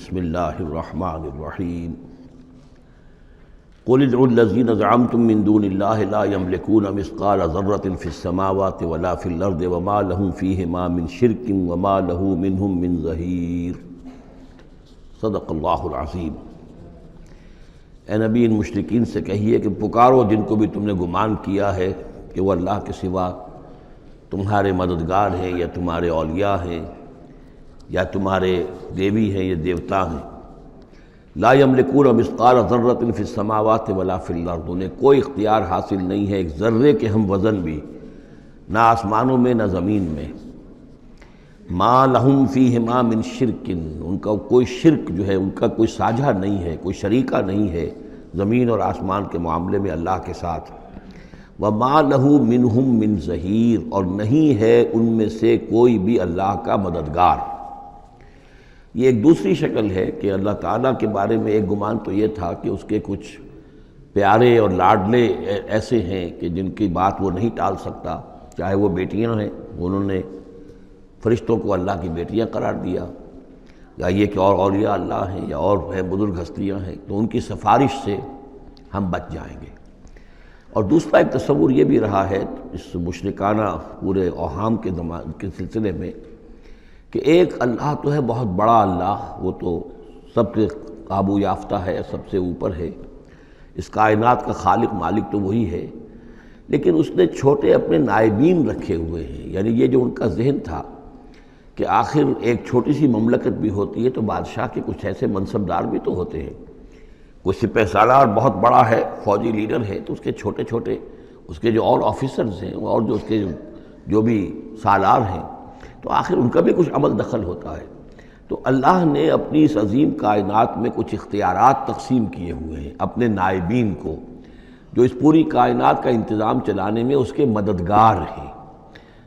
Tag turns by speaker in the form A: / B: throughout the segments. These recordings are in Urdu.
A: بسم اللہ الرحمن الرحیم قل ادعوا الذین زعمتم من دون اللہ لا یملکون مثقال ذرۃ فی السماوات ولا فی الارض وما لهم فیہما من شرک وما له منہم من ظہیر۔ صدق اللہ العظیم۔ اے نبی، ان مشرکین سے کہیے کہ پکارو جن کو بھی تم نے گمان کیا ہے کہ وہ اللہ کے سوا تمہارے مددگار ہیں یا تمہارے اولیاء ہیں یا تمہارے دیوی ہیں یا دیوتا ہیں۔ لا یملکون مثقال ذرۃ فی السماوات ولا فی الارض، انہیں کوئی اختیار حاصل نہیں ہے ایک ذرے کے ہم وزن بھی، نہ آسمانوں میں نہ زمین میں۔ ما لہم فیہما من شرک، ان کا کوئی شرک جو ہے، ان کا کوئی ساجھا نہیں ہے، کوئی شریکہ نہیں ہے زمین اور آسمان کے معاملے میں اللہ کے ساتھ۔ وما لہ منہم من ظہیر، اور نہیں ہے ان میں سے کوئی بھی اللہ کا مددگار۔ یہ ایک دوسری شکل ہے کہ اللہ تعالیٰ کے بارے میں ایک گمان تو یہ تھا کہ اس کے کچھ پیارے اور لاڈلے ایسے ہیں کہ جن کی بات وہ نہیں ٹال سکتا، چاہے وہ بیٹیاں ہیں، انہوں نے فرشتوں کو اللہ کی بیٹیاں قرار دیا، یا یہ کہ اور اولیاء اللہ ہیں یا اور ہیں بزرگ ہستیاں ہیں، تو ان کی سفارش سے ہم بچ جائیں گے۔ اور دوسرا ایک تصور یہ بھی رہا ہے اس مشرکانہ پورے اوہام کے سلسلے میں کہ ایک اللہ تو ہے بہت بڑا اللہ، وہ تو سب کے قابو یافتہ ہے، سب سے اوپر ہے، اس کائنات کا خالق مالک تو وہی ہے، لیکن اس نے چھوٹے اپنے نائبین رکھے ہوئے ہیں۔ یعنی یہ جو ان کا ذہن تھا کہ آخر ایک چھوٹی سی مملکت بھی ہوتی ہے تو بادشاہ کے کچھ ایسے منصبدار بھی تو ہوتے ہیں، کوئی سپہ سالار بہت بڑا ہے، فوجی لیڈر ہے، تو اس کے چھوٹے چھوٹے اس کے جو اور آفیسرز ہیں اور جو اس کے جو بھی سالار ہیں، تو آخر ان کا بھی کچھ عمل دخل ہوتا ہے۔ تو اللہ نے اپنی اس عظیم کائنات میں کچھ اختیارات تقسیم کیے ہوئے ہیں اپنے نائبین کو، جو اس پوری کائنات کا انتظام چلانے میں اس کے مددگار ہیں۔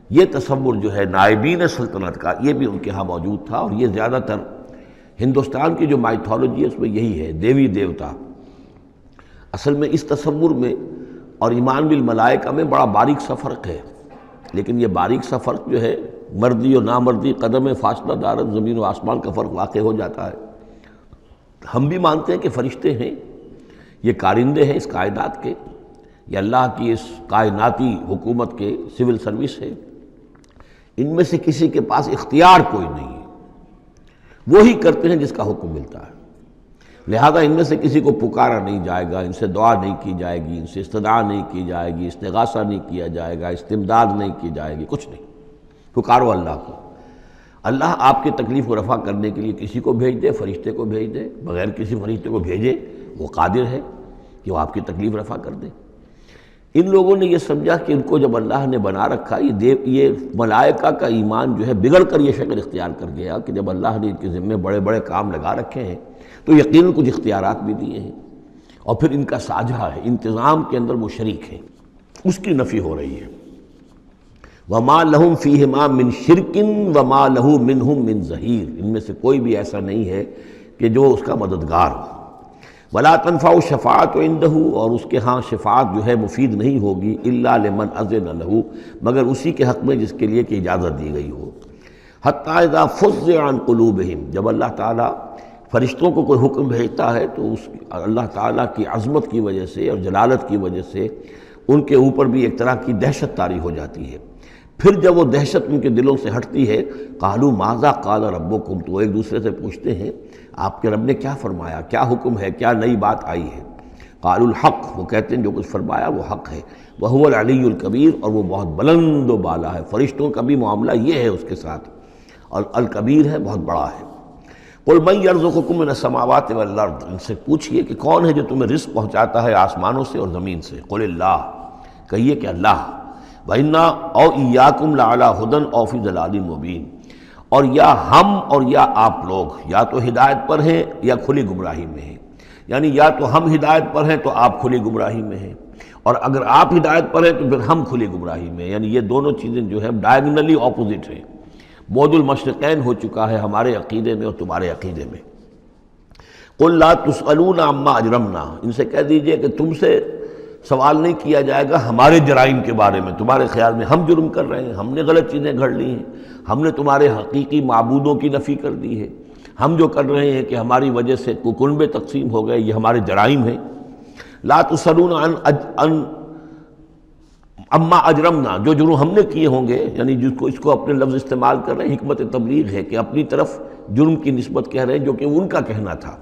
A: یہ تصور جو ہے نائبین سلطنت کا، یہ بھی ان کے ہاں موجود تھا، اور یہ زیادہ تر ہندوستان کی جو مائتھولوجی ہے اس میں یہی ہے، دیوی دیوتا۔ اصل میں اس تصور میں اور ایمان بالملائکہ میں بڑا باریک سا فرق ہے، لیکن یہ باریک سا فرق جو ہے مردی اور نامردی قدم فاصلہ دارت زمین و آسمان کا فرق واقع ہو جاتا ہے۔ ہم بھی مانتے ہیں کہ فرشتے ہیں، یہ کارندے ہیں اس کائنات کے، یہ اللہ کی اس کائناتی حکومت کے سول سروس ہے، ان میں سے کسی کے پاس اختیار کوئی نہیں ہے، وہی کرتے ہیں جس کا حکم ملتا ہے، لہذا ان میں سے کسی کو پکارا نہیں جائے گا، ان سے دعا نہیں کی جائے گی، ان سے استدعا نہیں کی جائے گی، استغاثہ نہیں کیا جائے گا، استمداد نہیں کی جائے گی، کچھ نہیں۔ پکارو اللہ کو، اللہ آپ کی تکلیف کو رفع کرنے کے لیے کسی کو بھیج دے، فرشتے کو بھیج دے، بغیر کسی فرشتے کو بھیجے وہ قادر ہے کہ وہ آپ کی تکلیف رفع کر دے۔ ان لوگوں نے یہ سمجھا کہ ان کو جب اللہ نے بنا رکھا، یہ ملائکہ کا ایمان جو ہے بگڑ کر یہ شکل اختیار کر گیا کہ جب اللہ نے ان کے ذمے بڑے بڑے کام لگا رکھے ہیں تو یقیناً کچھ اختیارات بھی دیے ہیں، اور پھر ان کا ساجھا ہے، انتظام کے اندر وہ شریک ہیں، اس کی نفی ہو رہی ہے۔ وما لہم فیہما من شرک وما لہ منہم من ظہیر، ان میں سے کوئی بھی ایسا نہیں ہے کہ جو اس کا مددگار ہو۔ ولا تنفع الشفاعۃ عندہ، اور اس کے ہاں شفاعت جو ہے مفید نہیں ہوگی الا لمن اذن لہ، مگر اسی کے حق میں جس کے لیے کہ اجازت دی گئی ہو۔ حتی اذا فزع عن قلوبہم، جب اللہ تعالیٰ فرشتوں کو کوئی حکم بھیجتا ہے تو اس اللہ تعالیٰ کی عظمت کی وجہ سے اور جلالت کی وجہ سے ان کے اوپر بھی ایک طرح کی دہشت طاری ہو جاتی ہے۔ پھر جب وہ دہشت ان کے دلوں سے ہٹتی ہے، قالوا ماذا قال ربکم، تو وہ ایک دوسرے سے پوچھتے ہیں آپ کے رب نے کیا فرمایا، کیا حکم ہے، کیا نئی بات آئی ہے۔ قالوا الحق، وہ کہتے ہیں جو کچھ فرمایا وہ حق ہے، وہو العلی الکبیر، اور وہ بہت بلند و بالا ہے۔ فرشتوں کا بھی معاملہ یہ ہے اس کے ساتھ، اور الکبیر ہے، بہت بڑا ہے۔ قل من یرزقکم من السماوات والارض، ان سے پوچھئے کہ کون ہے جو تمہیں رزق پہنچاتا ہے آسمانوں سے اور زمین سے۔ قل اللہ، کہیے کہ اللہ۔ وَإِنَّا أَوْ إِيَّاكُمْ لَعَلَىٰ هُدًى أَوْ فِي ضَلَالٍ مُّبِينٍ، اور یا ہم اور یا آپ لوگ یا تو ہدایت پر ہیں یا کھلی گمراہی میں ہیں، یعنی یا تو ہم ہدایت پر ہیں تو آپ کھلی گمراہی میں ہیں، اور اگر آپ ہدایت پر ہیں تو پھر ہم کھلی گمراہی میں ہیں، یعنی یہ دونوں چیزیں جو ہے ڈائیگنلی اپوزٹ ہیں، بعد المشرقین ہو چکا ہے ہمارے عقیدے میں اور تمہارے عقیدے میں۔ قُل لَا تُسْأَلُونَ عَمَّا أَجْرَمْنَا، ان سے کہہ دیجئے کہ تم سے سوال نہیں کیا جائے گا ہمارے جرائم کے بارے میں، تمہارے خیال میں ہم جرم کر رہے ہیں، ہم نے غلط چیزیں گھڑ لی ہیں، ہم نے تمہارے حقیقی معبودوں کی نفی کر دی ہے، ہم جو کر رہے ہیں کہ ہماری وجہ سے کنبے تقسیم ہو گئے، یہ ہمارے جرائم ہیں۔ لا تسألون عن اما اجرمنا، جو جرم ہم نے کیے ہوں گے، یعنی جس کو اس کو اپنے لفظ استعمال کر رہے ہیں، حکمت تبلیغ ہے کہ اپنی طرف جرم کی نسبت کہہ رہے ہیں جو کہ ان کا کہنا تھا۔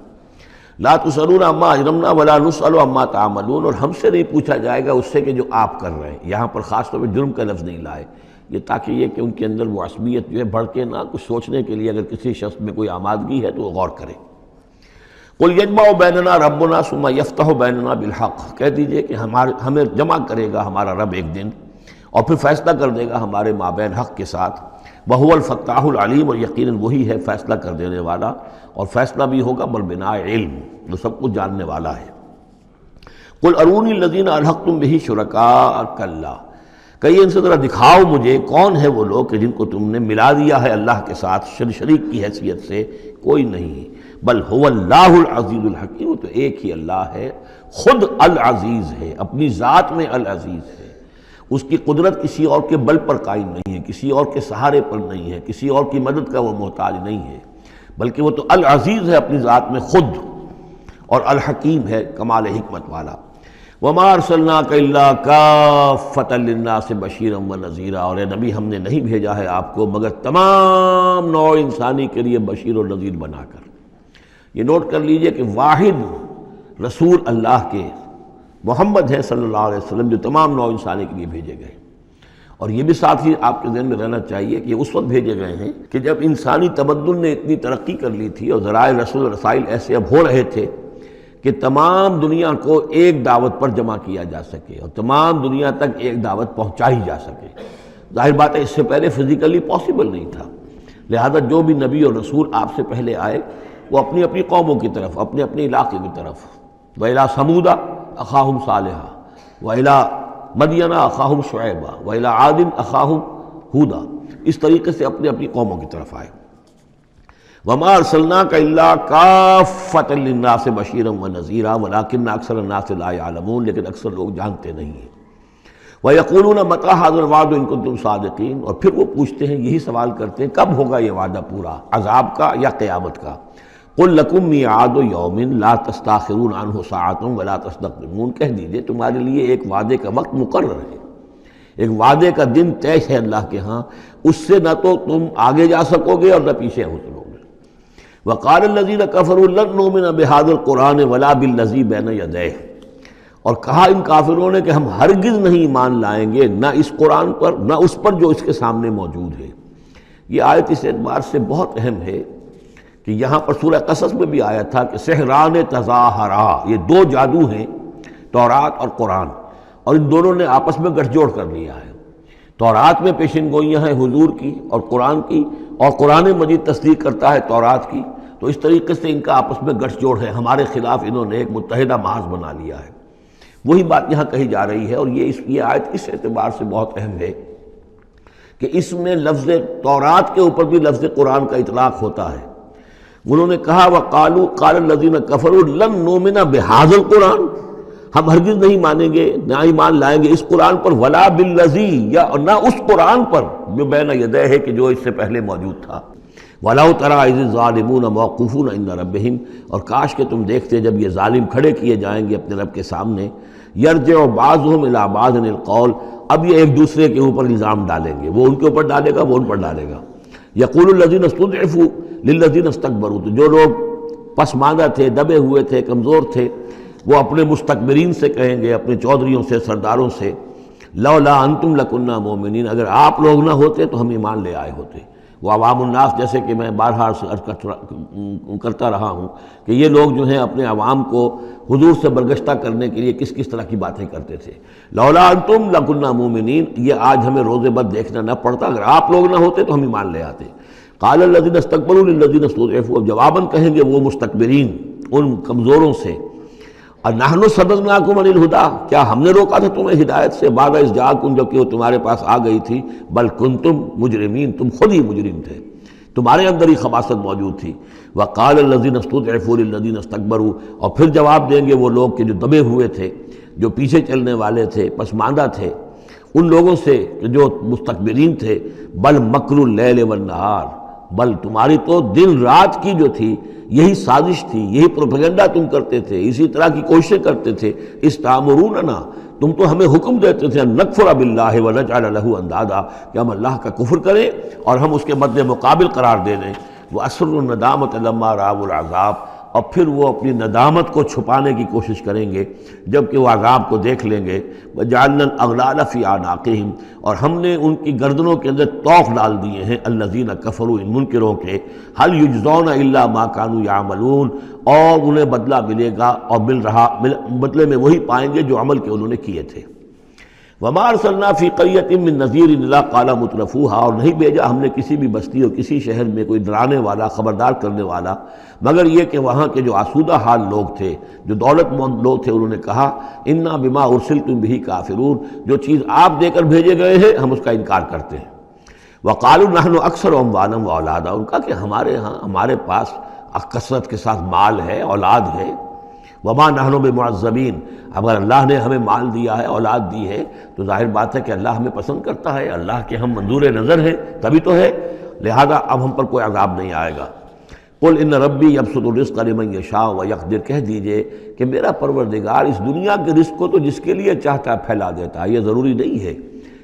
A: لا تسألون عما اجرمنا ولا نسأل عما تعملون، اور ہم سے نہیں پوچھا جائے گا اس سے کہ جو آپ کر رہے ہیں۔ یہاں پر خاص طور پہ جرم کا لفظ نہیں لائے، یہ تاکہ یہ کہ ان کے اندر وہ عصبیت جو ہے بڑھ کے نہ، کچھ سوچنے کے لیے اگر کسی شخص میں کوئی آمادگی ہے تو وہ غور کرے۔ قل یجمع بیننا ربنا ثم یفتح بیننا بالحق، کہہ دیجئے کہ ہمیں جمع کرے گا ہمارا رب ایک دن اور پھر فیصلہ کر دے گا ہمارے مابین حق کے ساتھ۔ وہو الفتاح العلیم، اور یقیناً وہی ہے فیصلہ کر دینے والا، اور فیصلہ بھی ہوگا بالبناء علم، جو سب کچھ جاننے والا ہے۔ قل ارونی الذین الحقتم بہ شرکاء کلا، کہیے ان سے ذرا دکھاؤ مجھے کون ہے وہ لوگ کہ جن کو تم نے ملا دیا ہے اللہ کے ساتھ شریک کی حیثیت سے، کوئی نہیں۔ بل هو اللہ العزیز الحکیم، تو ایک ہی اللہ ہے، خود العزیز ہے، اپنی ذات میں العزیز ہے، اس کی قدرت کسی اور کے بل پر قائم نہیں ہے، کسی اور کے سہارے پر نہیں ہے، کسی اور کی مدد کا وہ محتاج نہیں ہے، بلکہ وہ تو العزیز ہے اپنی ذات میں خود، اور الحکیم ہے کمال حکمت والا۔ وَمَا أَرْسَلْنَاكَ إِلَّا كَافَّةً لِلنَّاسِ بَشِيرًا وَنَذِيرًا، اور اے نبی ہم نے نہیں بھیجا ہے آپ کو مگر تمام نوع انسانی کے لیے بشیر و نذیر بنا کر۔ یہ نوٹ کر لیجئے کہ واحد رسول اللہ کے محمد ہے صلی اللہ علیہ وسلم، جو تمام نوع انسانی کے لیے بھیجے گئے۔ اور یہ بھی ساتھ ہی آپ کے ذہن میں رہنا چاہیے کہ یہ اس وقت بھیجے گئے ہیں کہ جب انسانی تمدن نے اتنی ترقی کر لی تھی اور ذرائع رسول رسائل ایسے اب ہو رہے تھے کہ تمام دنیا کو ایک دعوت پر جمع کیا جا سکے اور تمام دنیا تک ایک دعوت پہنچائی جا سکے۔ ظاہر بات ہے اس سے پہلے فزیکلی پاسبل نہیں تھا، لہذا جو بھی نبی اور رسول آپ سے پہلے آئے وہ اپنی اپنی قوموں کی طرف، اپنے اپنے علاقے کی طرف، وَإِلَىٰ ثَمُودَ أَخَاهُمْ صَالِحًا وَإِلَىٰ مَدْيَنَ أَخَاهُمْ شُعَيْبًا وَإِلَىٰ عَادٍ أَخَاهُمْ هُودًا، اس طریقے سے اپنے اپنی قوموں کی طرف آئے۔ وَمَا أَرْسَلْنَاكَ إِلَّا كَافَّةً لِلنَّاسِ بَشِيرًا وَنَذِيرًا وَلَٰكِنَّ أَكْثَرَ النَّاسِ لَا يَعْلَمُونَ، لیکن اکثر لوگ جانتے نہیں ہیں۔ وَيَقُولُونَ مَتَىٰ هَٰذَا الْوَعْدُ إِن كُنتُمْ صَادِقِينَ، اور پھر وہ پوچھتے ہیں، یہی سوال کرتے ہیں، کب ہوگا یہ وعدہ پورا، عذاب کا یا قیامت کا؟ قُل لَكُم مِّيعَادُ يَوْمٍ لَا تَسْتَأْخِرُونَ عَنْهُ سَاعَةٌ وَلَا تَسْتَقْدِمُونَ، کہہ دیجئے تمہارے لیے ایک وعدے کا وقت مقرر ہے، ایک وعدے کا دن طے ہے اللہ کے ہاں، اس سے نہ تو تم آگے جا سکو گے اور نہ پیچھے ہو سکو گے۔ وَقَالَ الَّذِينَ كَفَرُوا لَن نُّؤْمِنَ بِهَٰذَا الْقُرْآنِ وَلَا بِالَّذِي بَيْنَ يَدَيْهِ، اور کہا ان کافروں نے کہ ہم ہرگز نہیں ایمان لائیں گے نہ اس قرآن پر نہ اس پر جو اس کے سامنے موجود ہے۔ یہ آیت اس اعتبار سے بہت اہم ہے کہ یہاں پر سورہ قصص میں بھی آیا تھا کہ سحران تظاہرا، یہ دو جادو ہیں، تورات اور قرآن، اور ان دونوں نے آپس میں گٹھ جوڑ کر لیا ہے۔ تورات میں پیشن گوئیاں ہیں حضور کی اور قرآن کی، اور قرآن مجید تصدیق کرتا ہے تورات کی، تو اس طریقے سے ان کا آپس میں گٹھ جوڑ ہے، ہمارے خلاف انہوں نے ایک متحدہ محاذ بنا لیا ہے۔ وہی بات یہاں کہی جا رہی ہے، اور یہ آیت اس اعتبار سے بہت اہم ہے کہ اس میں لفظ تورات کے اوپر بھی لفظ قرآن کا اطلاق ہوتا ہے۔ انہوں نے کہا وَقَالُوا قَالَ الَّذِينَ كَفَرُوا لَن نُّؤْمِنَ بِهَٰذَا الْقُرْآنِ، ہم ہرگز نہیں مانیں گے نہ ایمان لائیں گے اس قرآن پر، وَلَا بِالَّذِي، یا نہ اس قرآن پر جو بین یدیہ ہے کہ جو اس سے پہلے موجود تھا۔ وَلَوْ تَرَىٰ إِذِ الظَّالِمُونَ مَوْقُوفُونَ عِندَ رَبِّهِمْ، اور کاش کہ تم دیکھتے جب یہ ظالم کھڑے کیے جائیں گے اپنے رب کے سامنے، يَرْجِعُ بَعْضُهُمْ إِلَىٰ بَعْضٍ الْقَوْلَ، اب یہ ایک دوسرے کے اوپر الزام ڈالیں گے، وہ ان کے اوپر ڈالے گا، وہ ان پر ڈالے گا۔ يَقُولُ الَّذِينَ اسْتُضْعِفُوا لِلَّذِينَ اسْتَكْبَرُوا، تو جو لوگ پسماندہ تھے، دبے ہوئے تھے، کمزور تھے، وہ اپنے مستکبرین سے کہیں گے، اپنے چودھریوں سے، سرداروں سے، لولا انتم لکنا مومنین، اگر آپ لوگ نہ ہوتے تو ہم ایمان لے آئے ہوتے۔ وہ عوام الناس، جیسے کہ میں بارہا کرتا رہا ہوں کہ یہ لوگ جو ہیں اپنے عوام کو حضور سے برگشتہ کرنے کے لیے کس کس طرح کی باتیں کرتے تھے۔ لولا انتم لکنا مومنین، یہ آج ہمیں روز بد دیکھنا نہ پڑتا، اگر آپ لوگ نہ ہوتے تو ہم ایمان لے آتے۔ قال الذین استکبروا للذین استضعفوا، اب جواباً کہیں گے وہ مستکبرین ان کمزوروں سے، نحن صددناکم عن الہدی، کیا ہم نے روکا تھا تمہیں ہدایت سے، بعد اذ جاءکم، جبکہ وہ تمہارے پاس آ گئی تھی، بل کنتم مجرمین، تم خود ہی مجرم تھے، تمہارے اندر ہی خباثت موجود تھی۔ وقال الذین استضعفوا للذین استکبروا، اور پھر جواب دیں گے وہ لوگ کہ جو دبے ہوئے تھے، جو پیچھے چلنے والے تھے، پسماندہ تھے، ان لوگوں سے کہ جو مستکبرین تھے، بل مکر اللیل والنہار، بل تمہاری تو دن رات کی جو تھی یہی سازش تھی، یہی پروپیگنڈا تم کرتے تھے، اسی طرح کی کوششیں کرتے تھے. استامروننا، تم تو ہمیں حکم دیتے تھے ان نکفر باللہ ونجعل لہ اندادا، کہ ہم اللہ کا کفر کریں اور ہم اس کے مد مقابل قرار دے دیں. واسروا الندامۃ لما رأوا العذاب، اور پھر وہ اپنی ندامت کو چھپانے کی کوشش کریں گے جب کہ وہ عذاب کو دیکھ لیں گے. وجعلنا الاغلال فی اعناقہم، اور ہم نے ان کی گردنوں کے اندر طوق ڈال دیے ہیں الذین کفروا، ان منکروں کے. هل یجزون الا ما كانوا یعملون، اور انہیں بدلہ ملے گا اور بدلے میں وہی پائیں گے جو عمل کے انہوں نے کیے تھے. وما ارسلنا فی قریۃ من نذیر الا قال مترفوها، اور نہیں بھیجا ہم نے کسی بھی بستی اور کسی شہر میں کوئی ڈرانے والا، خبردار کرنے والا، مگر یہ کہ وہاں کے جو آسودہ حال لوگ تھے، جو دولت مند لوگ تھے، انہوں نے کہا انا بما ارسلتم به کافرون، جو چیز آپ دے کر بھیجے گئے ہیں ہم اس کا انکار کرتے ہیں. وقالوا نحن اکثر اموالا واولادا، ان کا کہ ہمارے پاس کثرت کے ساتھ مال ہے، اولاد ہے. وما نحن بمعذبین، اگر اللہ نے ہمیں مال دیا ہے، اولاد دی ہے، تو ظاہر بات ہے کہ اللہ ہمیں پسند کرتا ہے، اللہ کے ہم منظور نظر ہیں تبھی تو ہے، لہذا اب ہم پر کوئی عذاب نہیں آئے گا. قل ان ربی یبسط الرزق لمن یشاء ویقدر، کہہ دیجئے کہ میرا پروردگار اس دنیا کے رزق کو تو جس کے لیے چاہتا ہے پھیلا دیتا ہے. یہ ضروری نہیں ہے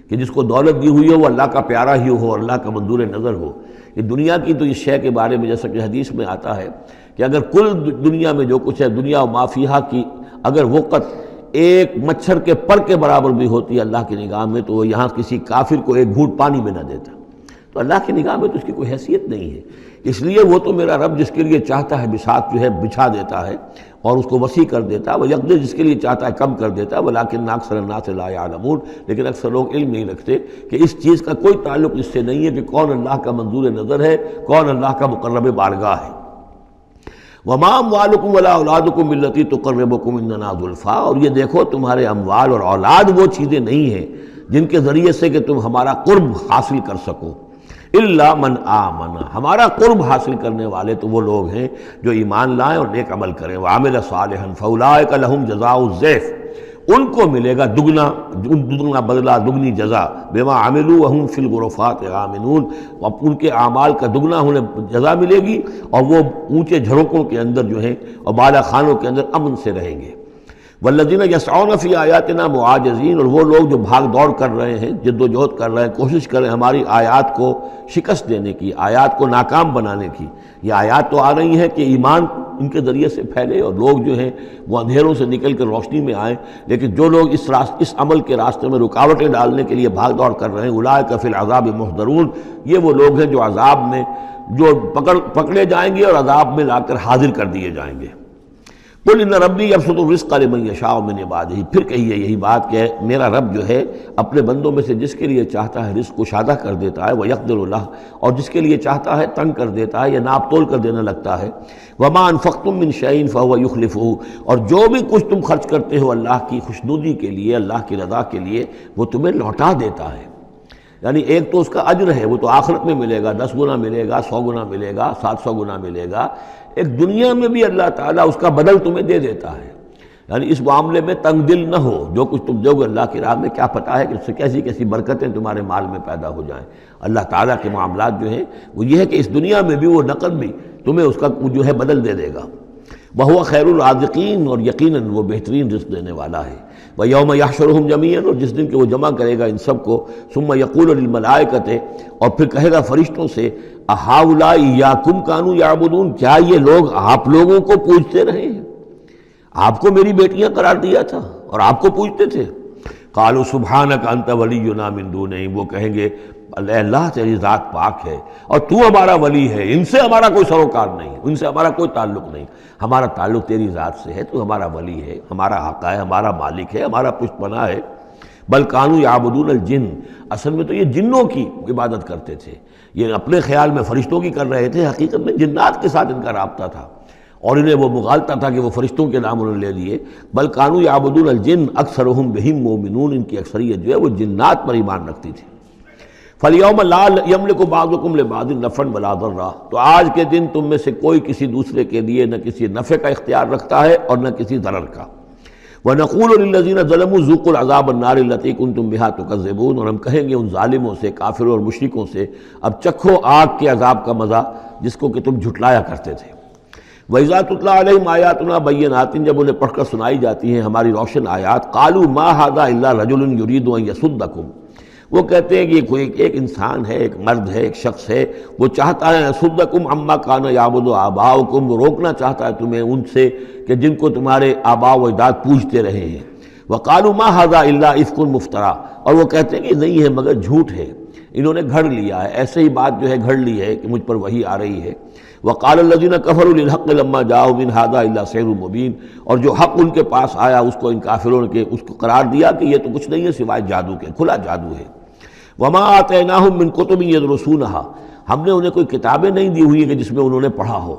A: کہ جس کو دولت دی ہوئی ہو وہ اللہ کا پیارا ہی ہو، اللہ کا منظور نظر ہو. یہ دنیا کی تو اس شے کے بارے میں جیسا کہ حدیث میں آتا ہے کہ اگر کل دنیا میں جو کچھ ہے، دنیا و ما فیہا کی اگر وقت ایک مچھر کے پر کے برابر بھی ہوتی ہے اللہ کی نگاہ میں، تو وہ یہاں کسی کافر کو ایک گھونٹ پانی میں نہ دیتا. تو اللہ کی نگاہ میں تو اس کی کوئی حیثیت نہیں ہے. اس لیے وہ تو میرا رب جس کے لیے چاہتا ہے بساط جو ہے بچھا دیتا ہے اور اس کو وسیع کر دیتا ہے، وہ یقدر جس کے لیے چاہتا ہے کم کر دیتا ہے. ولیکن اکثر الناس لا یعلمون، لیکن اکثر لوگ علم نہیں رکھتے کہ اس چیز کا کوئی تعلق اس سے نہیں ہے کہ کون اللہ کا منظور نظر ہے، کون اللہ کا مقرب بارگاہ ہے. وما اموالکم ولا اولادکم بالتی تقربکم عندنا زلفیٰ، اور یہ دیکھو تمہارے اموال اور اولاد وہ چیزیں نہیں ہیں جن کے ذریعے سے کہ تم ہمارا قرب حاصل کر سکو. الا من آمن، ہمارا قرب حاصل کرنے والے تو وہ لوگ ہیں جو ایمان لائیں اور نیک عمل کریں. وعمل صالحا فاولئک لہم جزاء الضعف، ان کو ملے گا دگنا بدلہ، دگنی جزا. بما عملوا وهم فی الغرفات آمنون، ان کے اعمال کا دگنا انہیں جزا ملے گی اور وہ اونچے جھروکوں کے اندر جو ہیں اور بالا خانوں کے اندر امن سے رہیں گے. والذین یسعون فی آیاتنا معاجزین، اور وہ لوگ جو بھاگ دوڑ کر رہے ہیں، جد و جہد کر رہے ہیں، کوشش کر رہے ہیں ہماری آیات کو شکست دینے کی، آیات کو ناکام بنانے کی. یہ آیات تو آ رہی ہیں کہ ایمان ان کے ذریعے سے پھیلے اور لوگ جو ہیں وہ اندھیروں سے نکل کر روشنی میں آئیں، لیکن جو لوگ اس عمل کے راستے میں رکاوٹیں ڈالنے کے لیے بھاگ دوڑ کر رہے ہیں، اولئک فی العذاب محضرون، یہ وہ لوگ ہیں جو عذاب میں جو پکڑے جائیں گے اور عذاب میں لا کر حاضر کر دیے جائیں گے. قل ان ربی یبسط الرزق لمن یشاء من عبادہ، پھر کہیے یہی بات کہ میرا رب جو ہے اپنے بندوں میں سے جس کے لیے چاہتا ہے رزق کشادہ کر دیتا ہے، ویقدر لہ، اور جس کے لیے چاہتا ہے تنگ کر دیتا ہے یا ناپ تول کر دینے لگتا ہے. وما انفقتم من شیء فهو یخلفہ، اور جو بھی کچھ تم خرچ کرتے ہو اللہ کی خوشنودی کے لیے، اللہ کی رضا کے لیے، وہ تمہیں لوٹا دیتا ہے. یعنی ایک تو اس کا اجر ہے، وہ تو آخرت میں ملے گا، 10 گنا ملے گا، 100 گنا ملے گا، 700 گنا ملے گا. ایک دنیا میں بھی اللہ تعالیٰ اس کا بدل تمہیں دے دیتا ہے. یعنی اس معاملے میں تنگ دل نہ ہو، جو کچھ تم دو گے اللہ کی راہ میں کیا پتہ ہے کہ اس سے کیسی کیسی برکتیں تمہارے مال میں پیدا ہو جائیں. اللہ تعالیٰ کے معاملات جو ہیں وہ یہ ہے کہ اس دنیا میں بھی وہ نقد بھی تمہیں اس کا جو ہے بدل دے دے گا. وَهُوَ خَيْرُ الرَّازِقِينَ، اور یقیناً وہ بہترین رزق دینے والا ہے. وَيَوْمَ يَحْشُرُهُمْ جَمِيعًا، اور جس دن کہ وہ جمع کرے گا ان سب کو. ثُمَّ يَقُولُ لِلْمَلَائِكَةِ، اور پھر کہے گا فرشتوں سے، أَهَٰؤُلَاءِ إِيَّاكُمْ كَانُوا يَعْبُدُونَ، کیا یہ لوگ آپ لوگوں کو پوجتے رہے ہیں؟ آپ کو میری بیٹیاں قرار دیا تھا اور آپ کو پوجتے تھے. قَالُوا سُبْحَانَكَ أَنْتَ وَلِيُّنَا مِن دُونِهِمْ، وہ کہیں گے اللہ تیری ذات پاک ہے اور تو ہمارا ولی ہے، ان سے ہمارا کوئی سروکار نہیں، ان سے ہمارا کوئی تعلق نہیں، ہمارا تعلق تیری ذات سے ہے، تو ہمارا ولی ہے، ہمارا آقا ہے، ہمارا مالک ہے، ہمارا پشت پناہ ہے. بل کانوا یعبدون الجن، اصل میں تو یہ جنوں کی عبادت کرتے تھے. یہ اپنے خیال میں فرشتوں کی کر رہے تھے، حقیقت میں جنات کے ساتھ ان کا رابطہ تھا اور انہیں وہ مغالطہ تھا کہ وہ فرشتوں کے نام انہوں نے لے لیے. بل کانوا یعبدون الجن اکثرهم بهم مؤمنون، ان کی اکثریت جو ہے وہ جنات پر ایمان رکھتی تھی. فَالْيَوْمَ لَا يَمْلِكُ بَعْضُكُمْ لِبَعْضٍ نَفْعًا وَلَا ضَرًّا، تو آج کے دن تم میں سے کوئی کسی دوسرے کے لیے نہ کسی نفع کا اختیار رکھتا ہے اور نہ کسی ضرر کا. وَنَقُولُ لِلَّذِينَ ظَلَمُوا ذُوقُوا الْعَذَابَ النَّارِ الَّتِي كُنتُم بِهَا تُكَذِّبُونَ، اور ہم کہیں گے ان ظالموں سے، کافروں اور مشرکوں سے، اب چکھو آگ کے عذاب کا مزہ جس کو کہ تم جھٹلایا کرتے تھے۔ وَإِذَا تُتْلَىٰ عَلَيْهِمْ آيَاتُنَا بَيِّنَاتٍ، جب انہیں پڑھ کر سنائی جاتی ہیں ہماری روشن آیات، قَالُوا مَا هَٰذَا إِلَّا رَجُلٌ يُرِيدُ أَن يَصُدَّكُمْ، وہ کہتے ہیں کہ یہ کوئی ایک انسان ہے، ایک مرد ہے، ایک شخص ہے، وہ چاہتا ہے يَصُدَّكُمْ عَمَّا كَانَ يَعْبُدُ آبَاؤُكُمْ، وہ روکنا چاہتا ہے تمہیں ان سے کہ جن کو تمہارے آباء و اجداد پوجتے رہے ہیں۔ وَقَالُوا مَا هَٰذَا إِلَّا إِفْكٌ مُفْتَرًى، اور وہ کہتے ہیں کہ نہیں ہے مگر جھوٹ ہے، انہوں نے گھڑ لیا ہے، ایسے ہی بات جو ہے گھڑ لی ہے کہ مجھ پر وحی آ رہی ہے۔ وَقَالَ الَّذِينَ كَفَرُوا لِلْحَقِّ لَمَّا جَاءَهُمْ إِنْ هَٰذَا إِلَّا سِحْرٌ مُّبِينٌ، اور جو حق ان کے پاس آیا اس کو ان کافروں نے اس کو قرار دیا کہ یہ تو کچھ نہیں ہے سوائے جادو کے، کھلا جادو ہے۔ وَمَا آتَيْنَاهُم مِّن كُتُبٍ يَدْرُسُونَهَا، ہم نے انہیں کوئی کتابیں نہیں دی ہوئی کہ جس میں انہوں نے پڑھا ہو،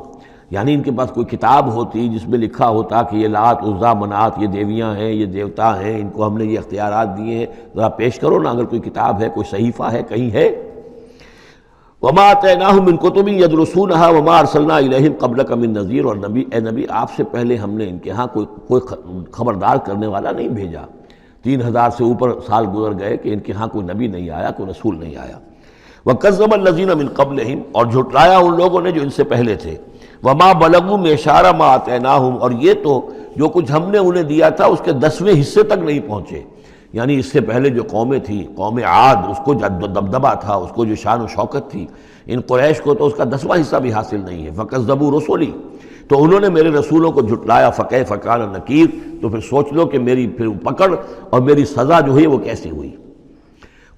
A: یعنی ان کے پاس کوئی کتاب ہوتی جس میں لکھا ہوتا کہ یہ لات عزا منات یہ دیویاں ہیں، یہ دیوتا ہیں، ان کو ہم نے یہ اختیارات دیے ہیں، ذرا پیش کرو نا، اگر کوئی کتاب ہے، کوئی صحیفہ ہے، کہیں ہے۔ وَمَا آتَيْنَاهُم مِّن كُتُبٍ يَدْرُسُونَهَا وَمَا أَرْسَلْنَا إِلَيْهِمْ قَبْلَكَ مِن نَذِيرٍ، اور نبی اے نبی آپ سے پہلے ہم نے ان کے ہاں کوئی خبردار کرنے والا نہیں بھیجا، 3000 سے اوپر سال گزر گئے کہ ان کے ہاں کوئی نبی نہیں آیا، کوئی رسول نہیں آیا۔ وَكَذَّبَ الَّذِينَ مِن قَبْلِهِمْ، اور جھٹلایا ان لوگوں نے جو ان سے پہلے تھے۔ وَمَا بَلَغُوا مِعْشَارَ مَا آتَيْنَاهُمْ، اور یہ تو جو کچھ ہم نے انہیں دیا تھا اس کے 10ویں حصے تک نہیں پہنچے، یعنی اس سے پہلے جو قومیں تھیں، قوم عاد، اس کو جو دبدبہ تھا، اس کو جو شان و شوکت تھی، ان قریش کو تو اس کا 10واں حصہ بھی حاصل نہیں ہے۔ فَكَذَّبُوا رُسُلِي، تو انہوں نے میرے رسولوں کو جھٹلایا، فَكَيْفَ كَانَ نَكِيرٌ، تو پھر سوچ لو کہ میری پھر پکڑ اور میری سزا جو ہے وہ کیسی ہوئی۔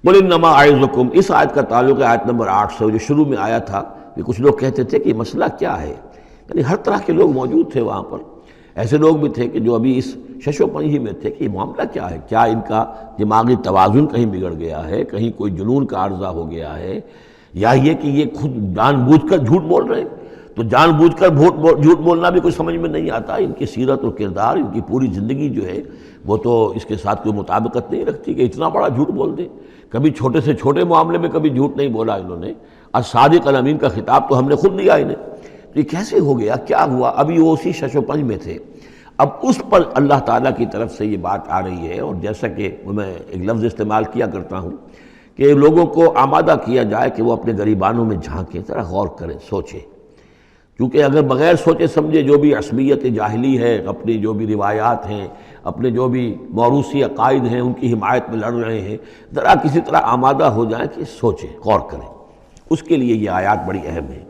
A: قُلْ إِنَّمَا أَعِظُكُمْ، اس آیت کا تعلق ہے آیت نمبر 8 سے، جو شروع میں آیا تھا کہ کچھ لوگ کہتے تھے کہ یہ مسئلہ کیا ہے، یعنی ہر طرح کے لوگ موجود تھے وہاں پر، ایسے لوگ بھی تھے کہ جو ابھی اس شش و پنج ہی میں تھے کہ یہ معاملہ کیا ہے، کیا ان کا دماغی توازن کہیں بگڑ گیا ہے، کہیں کوئی جنون کا عارضہ ہو گیا ہے، یا یہ کہ یہ خود جان بوجھ کر جھوٹ بول رہے ہیں۔ تو جان بوجھ کر جھوٹ بولنا بھی کچھ سمجھ میں نہیں آتا، ان کی سیرت اور کردار، ان کی پوری زندگی جو ہے وہ تو اس کے ساتھ کوئی مطابقت نہیں رکھتی کہ اتنا بڑا جھوٹ بول دیں۔ کبھی چھوٹے سے چھوٹے معاملے میں کبھی جھوٹ نہیں بولا انہوں نے، الصادق الامین کا خطاب تو ہم نے خود دیا انہیں، تو یہ کیسے ہو گیا، کیا ہوا؟ ابھی وہ اسی شش و پنج میں تھے، اب اس پر اللہ تعالیٰ کی طرف سے یہ بات آ رہی ہے۔ اور جیسا کہ میں ایک لفظ استعمال کیا کرتا ہوں کہ لوگوں کو آمادہ کیا جائے کہ وہ اپنے گریبانوں میں جھانکیں، ذرا غور کریں، سوچیں، کیونکہ اگر بغیر سوچے سمجھے جو بھی عصبیت جاہلی ہے، اپنی جو بھی روایات ہیں، اپنے جو بھی موروثی عقائد ہیں، ان کی حمایت میں لڑ رہے ہیں، ذرا کسی طرح آمادہ ہو جائیں کہ سوچیں، غور کریں، اس کے لیے یہ آیات بڑی اہم ہے۔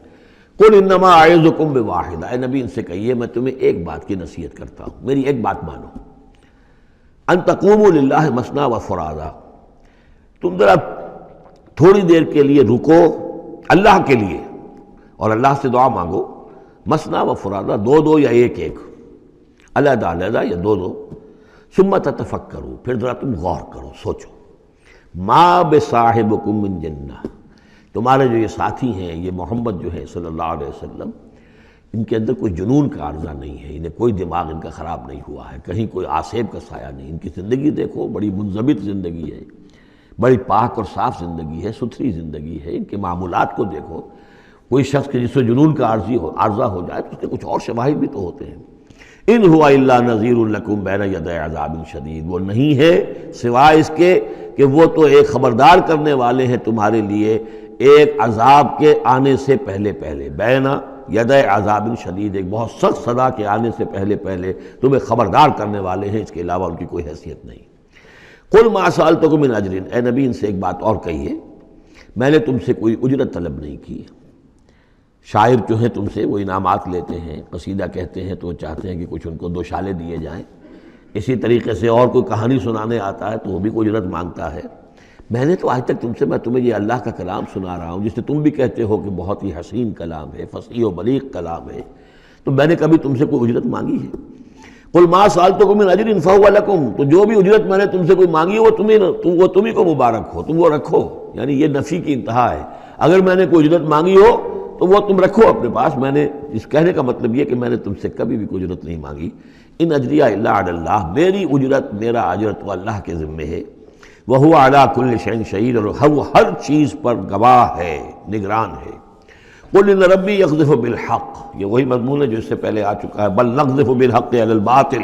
A: قُلْ إِنَّمَا أَعِظُكُمْ بِوَاحِدَةٍ، اے نبی ان سے کہیے میں تمہیں ایک بات کی نصیحت کرتا ہوں، میری ایک بات مانو، أَن تَقُومُوا لِلَّهِ مَثْنَىٰ وَفُرَادَىٰ، تم ذرا تھوڑی دیر کے لیے رکو اللہ کے لیے اور اللہ سے دعا مانگو، مثنیٰ و فرادہ، دو دو یا ایک ایک، علیحدہ علیحدہ یا دو دو، ثم تتفکروا، پھر ذرا تم غور کرو، سوچو، ما بصاحبکم من جنہ، تمہارے جو یہ ساتھی ہیں، یہ محمد جو ہے صلی اللہ علیہ وسلم، ان کے اندر کوئی جنون کا عارضہ نہیں ہے، انہیں کوئی دماغ ان کا خراب نہیں ہوا ہے، کہیں کوئی آسیب کا سایہ نہیں، ان کی زندگی دیکھو، بڑی منضبط زندگی ہے، بڑی پاک اور صاف زندگی ہے، ستھری زندگی ہے، ان کے معمولات کو دیکھو، کوئی شخص کے جس سے جنون کا عارضہ ہو جائے تو اس کے کچھ اور شواہد بھی تو ہوتے ہیں۔ ان ہوا الا نذیر لکم بین یدی عذاب شدید، وہ نہیں ہے سوائے اس کے کہ وہ تو ایک خبردار کرنے والے ہیں تمہارے لیے ایک عذاب کے آنے سے پہلے پہلے، بین یدی عذاب شدید، ایک بہت سخت سزا کے آنے سے پہلے پہلے تمہیں خبردار کرنے والے ہیں، اس کے علاوہ ان کی کوئی حیثیت نہیں۔ قل ما سألتکم من اجر، اے نبی ان سے ایک بات اور کہیے، میں نے تم سے کوئی اجرت طلب نہیں کی۔ شاعر جو ہیں تم سے وہ انعامات لیتے ہیں، قصیدہ کہتے ہیں تو وہ چاہتے ہیں کہ کچھ ان کو دو شالے دیے جائیں، اسی طریقے سے اور کوئی کہانی سنانے آتا ہے تو وہ بھی کوئی اجرت مانگتا ہے۔ میں نے تو آج تک تم سے، میں تمہیں یہ اللہ کا کلام سنا رہا ہوں جس سے تم بھی کہتے ہو کہ بہت ہی حسین کلام ہے، فصیح و بلیغ کلام ہے، تو میں نے کبھی تم سے کوئی اجرت مانگی ہے؟ قل ما سألتکم من اجر فہو لکم، تو جو بھی اجرت میں نے تم سے کوئی مانگی وہ تمہیں کو مبارک ہو، تم وہ رکھو، یعنی یہ نفی کی انتہا ہے۔ اگر میں نے کوئی اجرت مانگی ہو تو وہ تم رکھو اپنے پاس، میں نے اس کہنے کا مطلب یہ کہ میں نے تم سے کبھی بھی کوئی اجرت نہیں مانگی۔ ان اجریہ الا علی اللہ، میری اجرت، میرا اجر تو اللہ کے ذمے ہے۔ وہو علی کل شیء شہید، اور وہ ہر چیز پر گواہ ہے، نگران ہے۔ قل ان ربی یقذف بالحق، یہ وہی مضمون ہے جو اس سے پہلے آ چکا ہے، بل نقذف بالحق علی الباطل،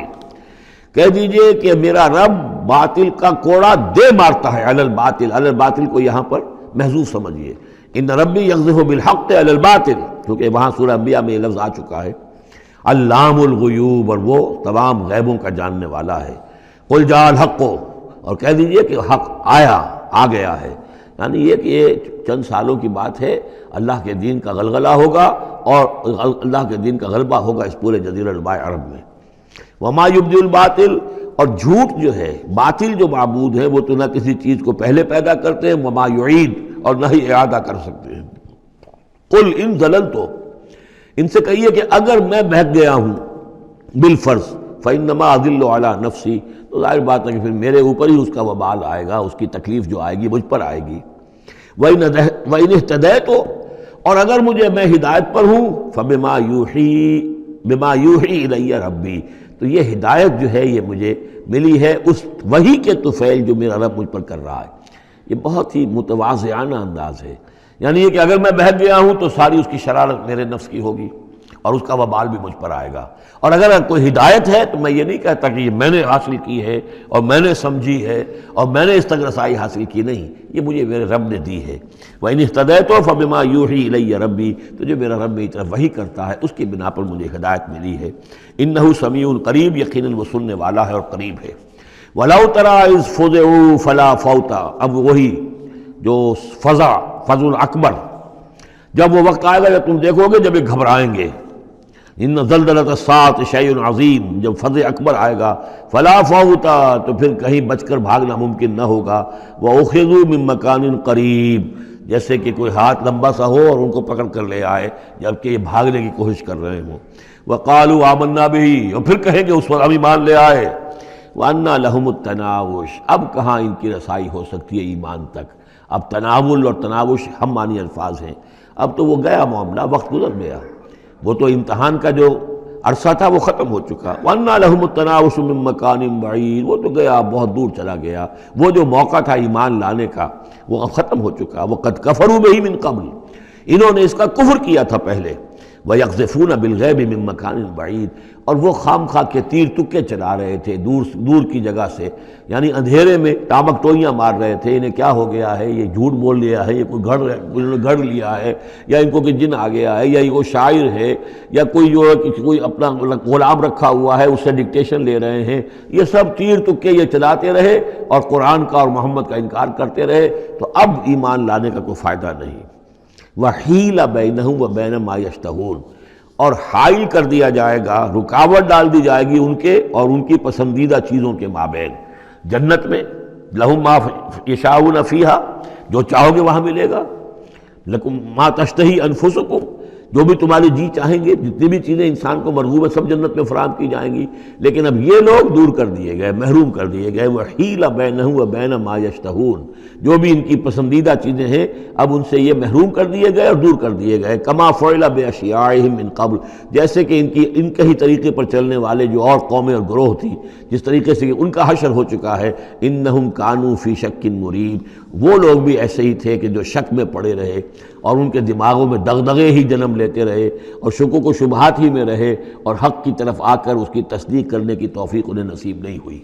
A: کہہ دیجئے کہ میرا رب باطل کا کوڑا دے مارتا ہے، علی الباطل، علی الباطل کو یہاں پر محذوف سمجھیے، ان ربی یقذف بالحق علی الباطل، کیونکہ وہاں سورہ انبیاء میں یہ لفظ آ چکا ہے، علام الغیوب، اور وہ تمام غیبوں کا جاننے والا ہے۔ قل جاء الحق، اور کہہ دیجئے کہ حق آ گیا ہے، یعنی یہ کہ یہ چند سالوں کی بات ہے، اللہ کے دین کا غلغلہ ہوگا اور اللہ کے دین کا غلبہ ہوگا اس پورے جزیرہ نما عرب میں۔ وما یبدی الباطل، اور جھوٹ جو ہے، باطل جو معبود ہے وہ تو نہ کسی چیز کو پہلے پیدا کرتے ہیں، وما یعید، اور نہ ہی اعادہ کر سکتے ہیں۔ قل ان ضللت، ان سے کہیے کہ اگر میں بہک گیا ہوں بالفرض، فانما اضل علی نفسی، تو ظاہر بات ہے کہ پھر میرے اوپر ہی اس کا وبال آئے گا، اس کی تکلیف جو آئے گی مجھ پر آئے گی۔ وَإِنِ اهْتَدَيْتُ، اور اگر میں ہدایت پر ہوں، فَبِمَا يُوحِي إِلَيَّ رَبِّي، تو یہ ہدایت جو ہے یہ مجھے ملی ہے اس وحی کے طفیل جو میرا رب مجھ پر کر رہا ہے۔ یہ بہت ہی متواضعانہ انداز ہے، یعنی یہ کہ اگر میں بہک گیا ہوں تو ساری اس کی شرارت میرے نفس کی ہوگی اور اس کا وبال بھی مجھ پر آئے گا، اور اگر کوئی ہدایت ہے تو میں یہ نہیں کہتا کہ یہ میں نے حاصل کی ہے اور میں نے سمجھی ہے اور میں نے اس تک رسائی حاصل کی، نہیں، یہ مجھے میرے رب نے دی ہے۔ وَإِنِ اهْتَدَيْتُ فَبِمَا يُوحِي إِلَيَّ رَبِّي، تو جو میرا رب میری طرف وحی کرتا ہے اس کی بنا پر مجھے ہدایت ملی ہے۔ إِنَّهُ سَمِيعٌ قریب، یقیناً وہ سننے والا ہے اور قریب ہے۔ وَلَوْ تَرَىٰ إِذْ فُزِعُوا فَلَا فَوْتَ، اب وہی جو فضع الاکبر، جب وہ وقت آئے گا جب تم دیکھو گے جب یہ گھبرائیں گے، ان زلزلۃ الساعۃ شیء عظیم، جب فضع اکبر آئے گا، فلا فوت، تو پھر کہیں بچ کر بھاگنا ممکن نہ ہوگا، وَأُخِذُوا مِن مَّكَانٍ قَرِيب، جیسے کہ کوئی ہاتھ لمبا سا ہو اور ان کو پکڑ کر لے آئے جبکہ یہ بھاگنے کی کوشش کر رہے ہوں۔ وَقَالُوا آمَنَّا بِهِ، اور پھر کہیں گے اس وقت ہم ایمان لے آئے۔ وَأَنَّىٰ لَهُمُ التَّنَاوُشُ، اب کہاں ان کی رسائی ہو سکتی ہے ایمان تک؟ اب تناول اور تناوش ہم معنی الفاظ ہیں، اب تو وہ گیا معاملہ، وقت گزر گیا، وہ تو امتحان کا جو عرصہ تھا وہ ختم ہو چکا۔ وَأَنَّىٰ لَهُمُ التَّنَاوُشُ مِن مَّكَانٍ بَعِيدٍ، وہ تو گیا، بہت دور چلا گیا، وہ جو موقع تھا ایمان لانے کا وہ اب ختم ہو چکا۔ وَقَدْ كَفَرُوا بِهِ مِن قَبْلُ، انہوں نے اس کا کفر کیا تھا پہلے۔ وَيَقْذِفُونَ بِالْغَيْبِ مِن مَّكَانٍ بَعِيدٍ، اور وہ خام خواہ کے تیر تکے چلا رہے تھے دور کی جگہ سے، یعنی اندھیرے میں ٹامک ٹوئیاں مار رہے تھے، انہیں کیا ہو گیا ہے، یہ جھوٹ بول لیا ہے، یہ کوئی گھڑ لیا ہے، یا ان کو کہ جن آ گیا ہے، یا یہ کوئی شاعر ہے، یا کوئی جو ہے کوئی اپنا غلام رکھا ہوا ہے اس سے ڈکٹیشن لے رہے ہیں۔ یہ سب تیر تکے یہ چلاتے رہے اور قرآن کا اور محمد کا انکار کرتے رہے، تو اب ایمان لانے کا کوئی فائدہ نہیں۔ وَحِيلَ بَيْنَهُمْ وَبَيْنَ مَا يَشْتَهُونَ، اور حائل کر دیا جائے گا، رکاوٹ ڈال دی جائے گی ان کے اور ان کی پسندیدہ چیزوں کے مابین۔ جنت میں لَهُم مَا يَشَاءُونَ فِيهَا، جو چاہو گے وہاں ملے گا۔ لَكُم مَا تَشْتَهِي أَنفُسُكُمْ، جو بھی تمہاری جی چاہیں گے، جتنی بھی چیزیں انسان کو مرغوب ہے سب جنت میں فراہم کی جائیں گی، لیکن اب یہ لوگ دور کر دیے گئے، محروم کر دیے گئے۔ وَحِيلَ بَيْنَهُمْ وَبَيْنَ مَا يَشْتَهُونَ، جو بھی ان کی پسندیدہ چیزیں ہیں اب ان سے یہ محروم کر دیے گئے اور دور کر دیے گئے۔ كَمَا فُعِلَ بِأَشْيَاعِهِم مِّن قَبْلُ، جیسے کہ ان کے ہی طریقے پر چلنے والے جو اور قومیں اور گروہ تھی، جس طریقے سے ان کا حشر ہو چکا ہے۔ إِنَّهُمْ كَانُوا فِي شَكٍّ مُّرِيبٍ، وہ لوگ بھی ایسے ہی تھے کہ جو شک میں پڑے رہے اور ان کے دماغوں میں دغدغے ہی جنم لیتے رہے اور شکوک و شبہات ہی میں رہے، اور حق کی طرف آ کر اس کی تصدیق کرنے کی توفیق انہیں نصیب نہیں ہوئی۔